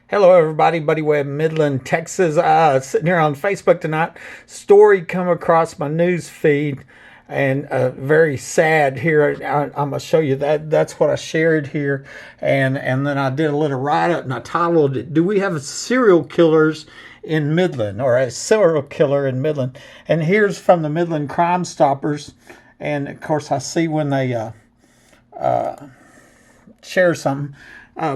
Hello, everybody. Buddy Webb, Midland, Texas. Sitting here on Facebook tonight. Story come across my news feed, and very sad. Here, I'm gonna show you that. That's what I shared here, and then I did a little write up, and I titled it, "Do we have serial killers in Midland, or a serial killer in Midland?" And here's from the Midland Crime Stoppers, and of course, I see when they share something.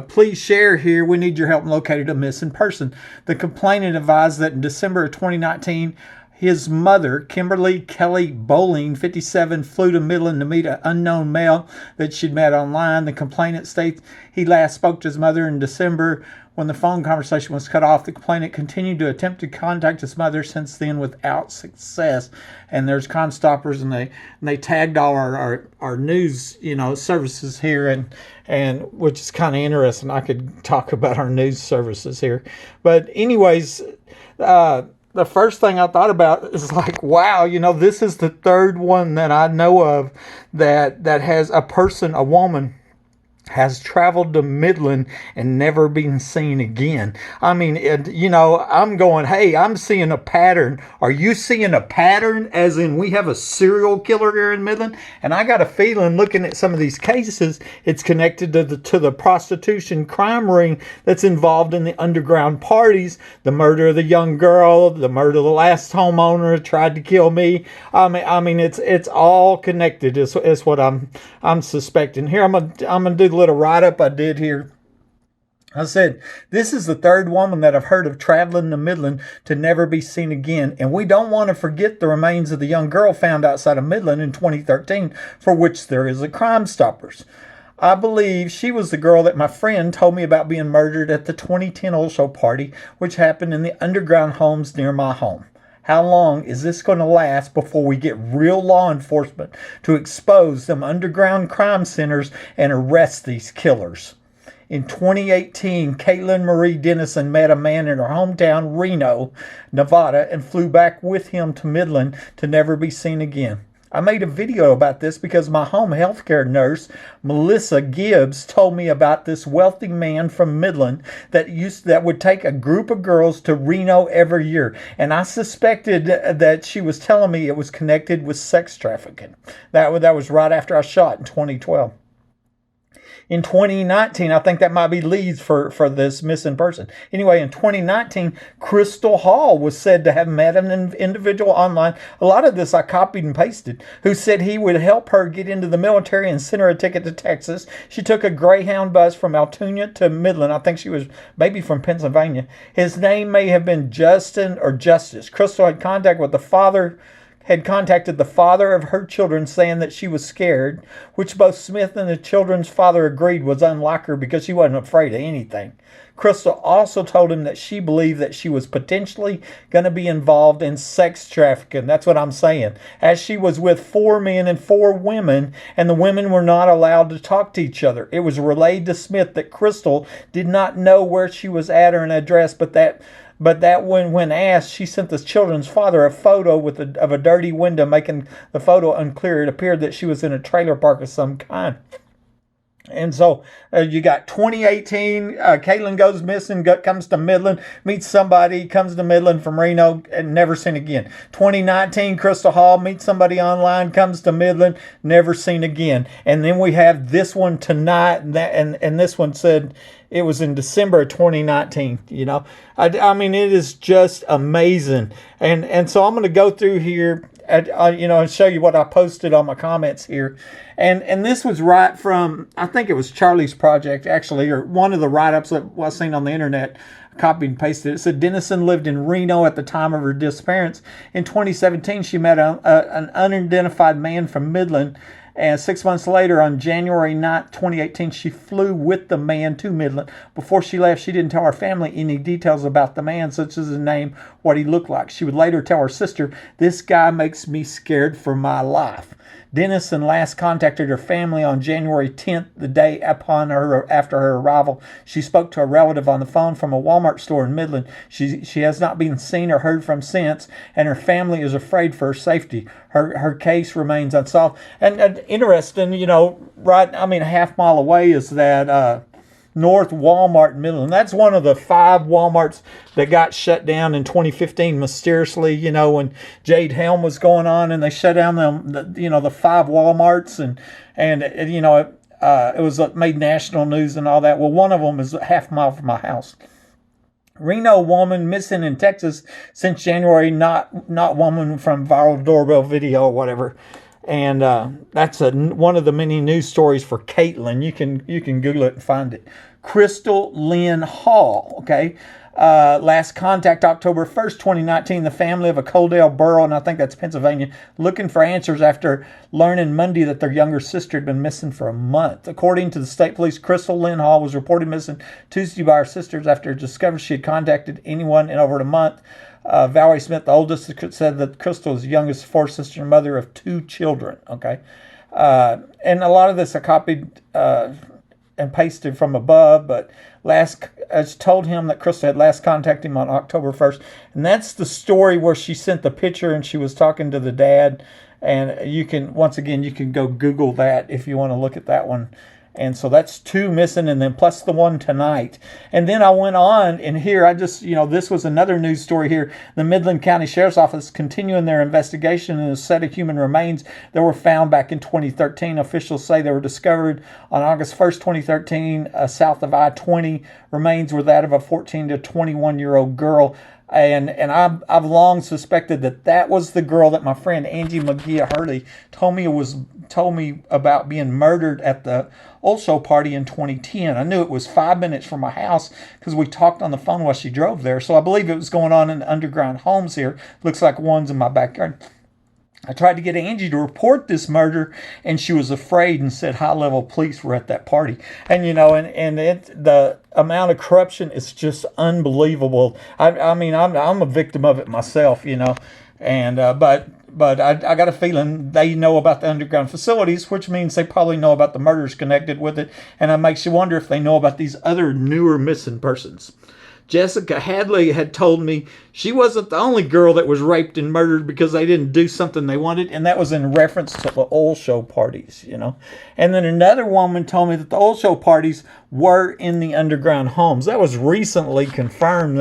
Please share here. We need your help in locating a missing person. The complainant advised that in December of 2019, his mother, Kimberly Kelly Bowling, 57, flew to Midland to meet an unknown male that she'd met online. The complainant states he last spoke to his mother in December when the phone conversation was cut off. The complainant continued to attempt to contact his mother since then without success. And there's Crime Stoppers, and they tagged all our news services here, and which is kind of interesting. I could talk about our news services here, but anyways. The first thing I thought about is like, wow, this is the third one that I know of that has a woman has traveled to Midland and never been seen again. I mean, I'm going, hey, I'm seeing a pattern. Are you seeing a pattern, as in we have a serial killer here in Midland? And I got a feeling, looking at some of these cases, it's connected to the prostitution crime ring that's involved in the underground parties, the murder of the young girl, the murder of the last homeowner who tried to kill me. I mean, it's all connected. Is what I'm suspecting. Here, I'm gonna do little write-up I did here. I said, this is the third woman that I've heard of traveling to Midland to never be seen again. And we don't want to forget the remains of the young girl found outside of Midland in 2013, for which there is a Crime Stoppers. I believe she was the girl that my friend told me about being murdered at the 2010 Old Show party, which happened in the underground homes near my home. How long is this going to last before we get real law enforcement to expose them underground crime centers and arrest these killers? In 2018, Caitlin Marie Dennison met a man in her hometown, Reno, Nevada, and flew back with him to Midland to never be seen again. I made a video about this because my home healthcare nurse, Melissa Gibbs, told me about this wealthy man from Midland that would take a group of girls to Reno every year. And I suspected that she was telling me it was connected with sex trafficking. That was right after I shot in 2012. In 2019, I think that might be leads for this missing person. Anyway, in 2019, Crystal Hall was said to have met an individual online. A lot of this I copied and pasted, who said he would help her get into the military and send her a ticket to Texas. She took a Greyhound bus from Altoona to Midland. I think she was maybe from Pennsylvania. His name may have been Justin or Justice. Crystal had contacted the father of her children, saying that she was scared, which both Smith and the children's father agreed was unlike her because she wasn't afraid of anything. Crystal also told him that she believed that she was potentially going to be involved in sex trafficking. That's what I'm saying. As she was with 4 men and 4 women, and the women were not allowed to talk to each other. It was relayed to Smith that Crystal did not know where she was at or an address, but that when asked, she sent the children's father a photo of a dirty window, making the photo unclear. It appeared that she was in a trailer park of some kind. And so you got 2018, Caitlin goes missing, comes to Midland, meets somebody, comes to Midland from Reno, and never seen again. 2019, Crystal Hall meets somebody online, comes to Midland, never seen again. And then we have this one tonight, and this one said it was in December of 2019. I mean, it is just amazing. And so I'm going to go through here, and show you what I posted on my comments here. And this was right from, I think it was Charlie's Project, actually, or one of the write-ups that was seen on the internet. Copied and pasted. It said Dennison lived in Reno at the time of her disappearance. In 2017, she met an unidentified man from Midland. And 6 months later, on January 9th, 2018, she flew with the man to Midland. Before she left, she didn't tell her family any details about the man, such as his name, what he looked like. She would later tell her sister, "This guy makes me scared for my life." Dennison last contacted her family on January 10th, the day after her arrival. She spoke to a relative on the phone from a Walmart store in Midland. She has not been seen or heard from since, and her family is afraid for her safety. Her case remains unsolved. And interesting, right? I mean, a half mile away is that North Walmart in Midland. That's one of the 5 Walmarts that got shut down in 2015 mysteriously, when Jade Helm was going on, and they shut down the 5 Walmarts, and it was made national news and all that. Well, one of them is a half mile from my house. Reno woman missing in Texas since January, not woman from viral doorbell video or whatever. And that's one of the many news stories for Caitlin. You can Google it and find it. Crystal Lynn Hall, okay? Last contact October 1st, 2019. The family of a Coaldale borough, and I think that's Pennsylvania, looking for answers after learning Monday that their younger sister had been missing for a month. According to the state police, Crystal Lynn Hall was reported missing Tuesday by her sisters after it discovered she had contacted anyone in over a month. Valerie Smith, the oldest, said that Crystal is the youngest of 4 sisters and mother of 2 children. Okay, and a lot of this I copied and pasted from above, but I told him that Crystal had last contacted him on October 1st, and that's the story where she sent the picture and she was talking to the dad. And you can go Google that if you want to look at that one. And so that's 2 missing, and then plus the one tonight. And then I went on, and here this was another news story here. The Midland County Sheriff's Office continuing their investigation in a set of human remains that were found back in 2013. Officials say they were discovered on August 1st, 2013, south of I-20. Remains were that of a 14 to 21-year-old girl. And I've long suspected that was the girl that my friend Angie McGee Hurley told me about being murdered at the Old Show party in 2010. I knew it was 5 minutes from my house because we talked on the phone while she drove there. So I believe it was going on in the underground homes here. Looks like one's in my backyard. I tried to get Angie to report this murder, and she was afraid and said high-level police were at that party. And the amount of corruption is just unbelievable. I mean, I'm a victim of it myself, and but I got a feeling they know about the underground facilities, which means they probably know about the murders connected with it, and it makes you wonder if they know about these other newer missing persons. Jessica Hadley had told me she wasn't the only girl that was raped and murdered because they didn't do something they wanted, and that was in reference to the Old Show parties, And then another woman told me that the Old Show parties were in the underground homes. That was recently confirmed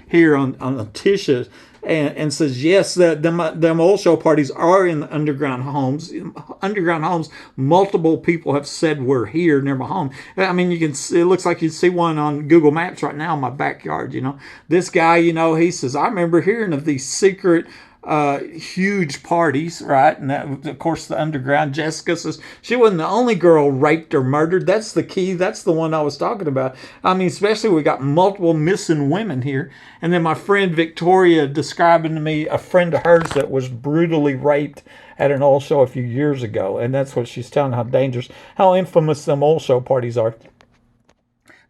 here on Letitia, and says, yes, them Old Show parties are in the underground homes. Underground homes, multiple people have said we're here near my home. I mean, it looks like you see one on Google Maps right now in my backyard, This guy, he says, I remember hearing of these secret huge parties, right? And that, of course, the underground. Jessica says she wasn't the only girl raped or murdered. That's the key. That's the one I was talking about. I mean, especially we got multiple missing women here. And then my friend Victoria describing to me a friend of hers that was brutally raped at an Old Show a few years ago. And that's what she's telling, how dangerous, how infamous them Old Show parties are.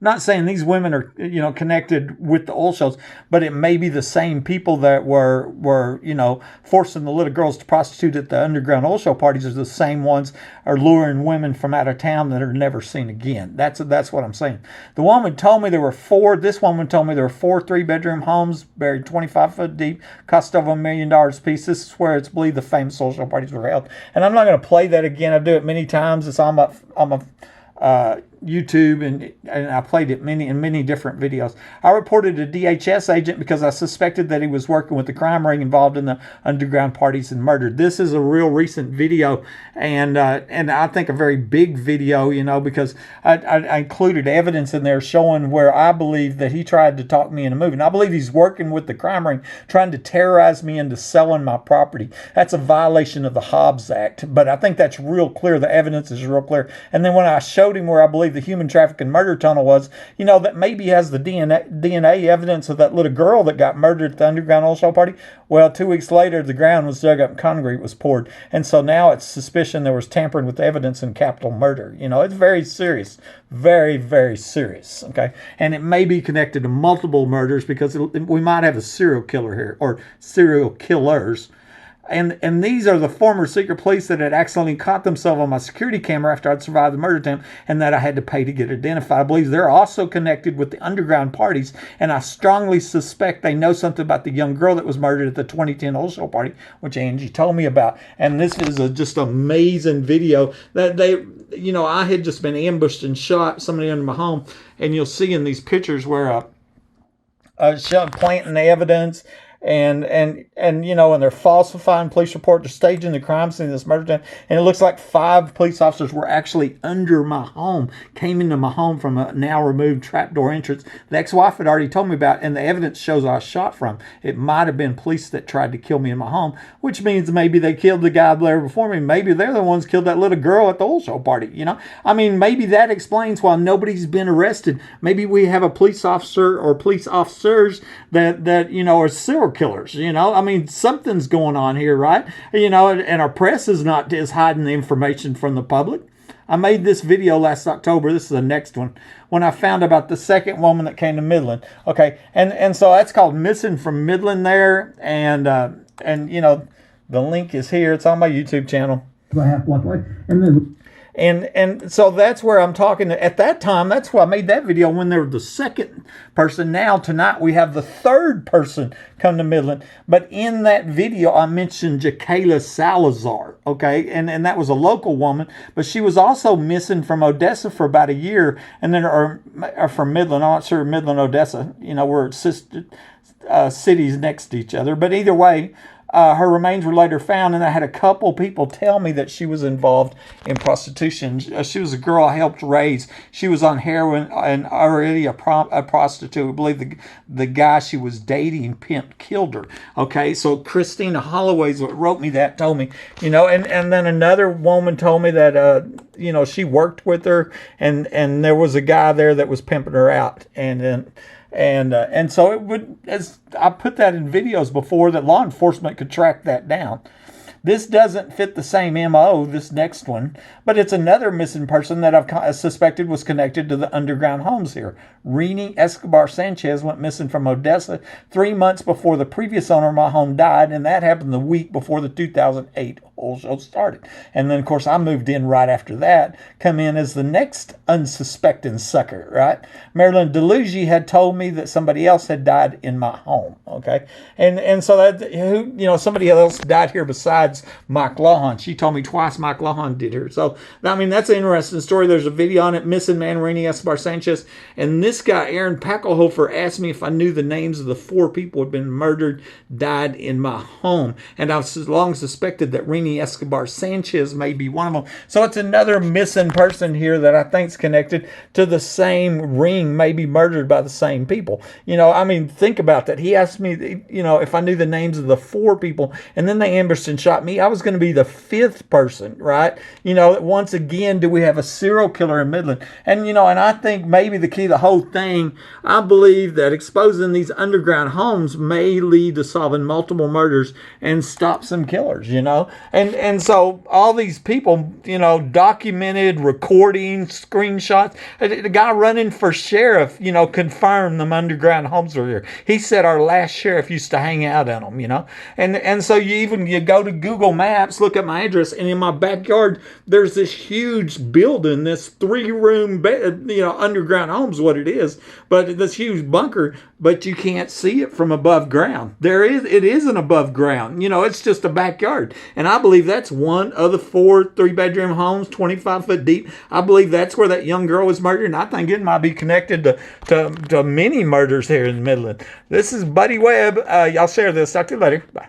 Not saying these women are, connected with the Old Shows, but it may be the same people that were forcing the little girls to prostitute at the underground Old Show parties are the same ones are luring women from out of town that are never seen again. That's what I'm saying. The woman told me there were 4 3-bedroom homes buried 25 foot deep, cost over $1 million a piece. This is where it's believed the famous Old Show parties were held. And I'm not going to play that again. I do it many times. It's on my YouTube, and I played it in many different videos. I reported a DHS agent because I suspected that he was working with the crime ring involved in the underground parties and murder. This is a real recent video, and I think a very big video, because I included evidence in there showing where I believe that he tried to talk me into moving. I believe he's working with the crime ring, trying to terrorize me into selling my property. That's a violation of the Hobbs Act, but I think that's real clear. The evidence is real clear. And then when I showed him where I believe the human trafficking murder tunnel was, that maybe has the DNA evidence of that little girl that got murdered at the underground Old Show party. Well, 2 weeks later, the ground was dug up and concrete was poured. And so now it's suspicion there was tampering with evidence in capital murder. It's very serious. Very, very serious. Okay. And it may be connected to multiple murders because we might have a serial killer here, or serial killers. And these are the former secret police that had accidentally caught themselves on my security camera after I'd survived the murder attempt, and that I had to pay to get identified. I believe they're also connected with the underground parties, and I strongly suspect they know something about the young girl that was murdered at the 2010 Old Show party, which Angie told me about. And this is a just amazing video that they, you know, I had just been ambushed and shot, somebody under my home, and you'll see in these pictures where planting the evidence, and you know, and they're falsifying police report, they're staging the crime scene of this murder, and it looks like 5 police officers were actually under my home, came into my home from a now removed trapdoor entrance the ex-wife had already told me about, and the evidence shows I was shot from. It might have been police that tried to kill me in my home, which means maybe they killed the guy there before me. Maybe they're the ones killed that little girl at the Old Show party, you know. I mean, maybe that explains why nobody's been arrested. Maybe we have a police officer or police officers that you know, are serial killers, you know. I mean, something's going on here, right? You know, and our press is hiding the information from the public. I made this video last October. This is the next one, when I found about the second woman that came to Midland. Okay, and so that's called Missing from Midland there, and you know, the link is here. It's on my YouTube channel. A half block away, and then. And so that's where I'm talking. At that time, that's why I made that video, when they were the second person. Now, tonight, we have the third person come to Midland. But in that video, I mentioned Jacayla Salazar, okay? And that was a local woman. But she was also missing from Odessa for about a year. And then, or from Midland. I'm not sure Midland, Odessa. You know, we're sister cities next to each other. But either way, her remains were later found, and I had a couple people tell me that she was involved in prostitution. She was a girl I helped raise. She was on heroin and already a prostitute. I believe the guy she was dating, pimp, killed her. Okay, so Christina Holloway's what wrote me that, told me, you know, and then another woman told me that, you know, she worked with her, and there was a guy there that was pimping her out, and so it would, as I put that in videos before, that law enforcement could track that down. This doesn't fit the same MO, this next one, but it's another missing person that I've suspected was connected to the underground homes here. Rini Escobar Sanchez went missing from Odessa 3 months before the previous owner of my home died, and that happened the week before the 2008 whole show started. And then, of course, I moved in right after that, come in as the next unsuspecting sucker, right? Marilyn DeLuigi had told me that somebody else had died in my home, okay? And so that, you know, somebody else died here besides Mike Lawhon. She told me twice Mike Lawhon did her. So, I mean, that's an interesting story. There's a video on it, Missing Man, Rini Escobar Sanchez. And this guy, Aaron Packelhofer, asked me if I knew the names of the 4 people who had been murdered, died in my home. And I've long suspected that Rini Escobar Sanchez may be one of them. So it's another missing person here that I think is connected to the same ring, maybe murdered by the same people. You know, I mean, think about that. He asked me, you know, if I knew the names of the 4 people, and then they ambushed and shot me. I was going to be the 5th person, right? You know, once again, do we have a serial killer in Midland? And, you know, and I think maybe the key to the whole thing, I believe that exposing these underground homes may lead to solving multiple murders and stop some killers, you know? And so all these people, you know, documented, recording, screenshots. The guy running for sheriff, you know, confirmed them underground homes were here. He said our last sheriff used to hang out in them, you know? And so you go to Google Maps, look at my address, and in my backyard, there's this huge building, this 3-room, you know, underground home's what it is, but this huge bunker, but you can't see it from above ground. It isn't above ground, you know, it's just a backyard. And I believe that's one of the 4 3-bedroom homes, 25 foot deep. I believe that's where that young girl was murdered, and I think it might be connected to many murders here in Midland. This is Buddy Webb. Y'all share this. Talk to you later. Bye.